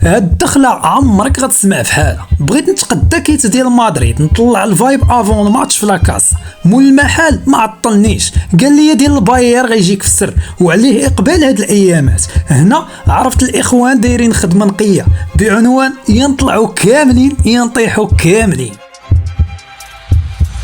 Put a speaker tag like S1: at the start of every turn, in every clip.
S1: هاد الدخله عمرك غتسمع بحالها. بغيت نتقدى كيت ديال مدريد، نطلع الفايب افون الماتش في لاكاس، مول المحل ما عطلنيش، قال لي ديال الباير غيجيك في السر وعليه اقبال هاد الايامات. هنا عرفت الاخوان دايرين خدمه نقيه بعنوان ينطلعوا كاملين ينطيحوا كاملين.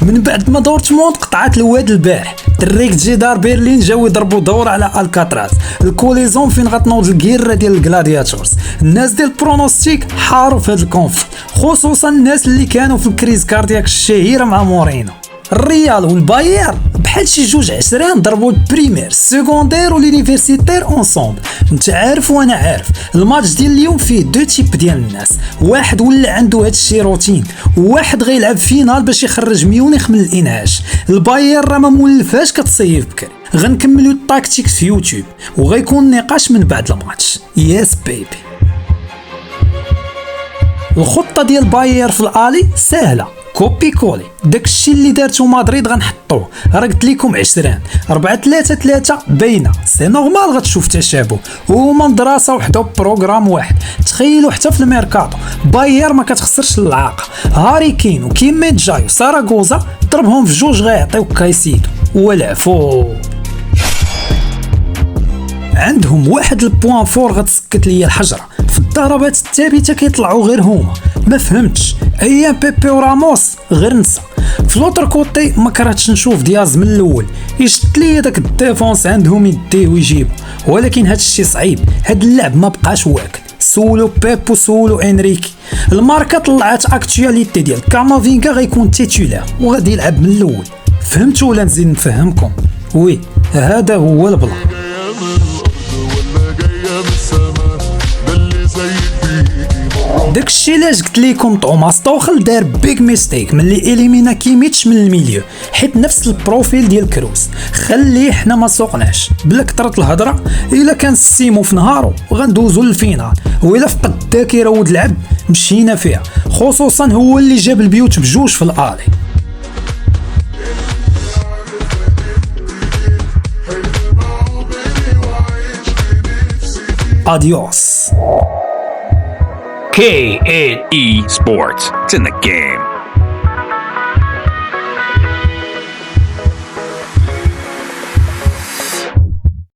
S1: من بعد ما دورتموند قطعت الواد البارح، دريك تجي دار برلين جاو يضربوا دور على الكاتراز، الكوليزون فين غتنوض الكيره ديال الجلادياتورز. الناس ديال برونوستيك حاروا في هذا الكونفليكت، خصوصا الناس اللي كانوا في الكريز كاردياك الشهيره مع مورينو. الريال والباير بحال شي جوج عشرين ضربوا البريمير السكوندير واليونيفرسيتير اونصومبل. انت عارف وانا عارف الماتش ديال اليوم فيه دو تيب ديال الناس، واحد ولا عنده هاد الشي روتين، وواحد غيلعب فينال باش يخرج ميونخ من الانعاش. الباير راه ما مولفاش كتصيف بكري. غنكملوا التاكتيك في يوتيوب وغيكون نقاش من بعد الماتش. يس بيبي. الخطه ديال باير في الالي سهله، كوبي كولي. داكشي اللي دارتو مدريد غنحطوه. راه قلت لكم 20 4-3-3 باينه، سي نورمال غتشوف تشابه، وهما مدرسه وحده بروغرام واحد. تخيلوا حتى في الميركاتو باير ما كتخسرش العاقه. هاري كين وكيميت جاي وساراغوزا ضربهم في جوج غيعطيو كايسيدو والعفو. عندهم واحد البوان فور غتسكت ليا الحجره، في الضربات الثابته كيطلعوا غير هما. ما فهمتش ايام بيبي وراموس غير نسى. في لوتر كوتي ما كرهتش نشوف دياز من الاول، يشت لي داك الديفونس عندهم يديه ويجيبو، ولكن هاد الشيء صعيب. هاد اللعب ما بقاش واكل. سولو بيب وسولو انريكي. الماركه طلعت اكتواليتي ديال كامافينغا غيكون تيتولير وغادي يلعب من الاول. فهمتوا ولا نزيد نفهمكم؟ وي هذا هو البلان. داكشي علاش قلت لكم توماس توخل دار بيج ميستيك ملي اليمينا كيميتش من الميليو، حيت نفس البروفيل ديال كروس. خليه حنا ما سوقناش بلا كثرة الهضره. الا كان سيمو في نهارو غندوزو للفينال، والا فقد الذاكره ود العب مشينا فيها، خصوصا هو اللي جاب البيوت بجوج في الالي. اديوس.
S2: KNE Sports. It's in the game.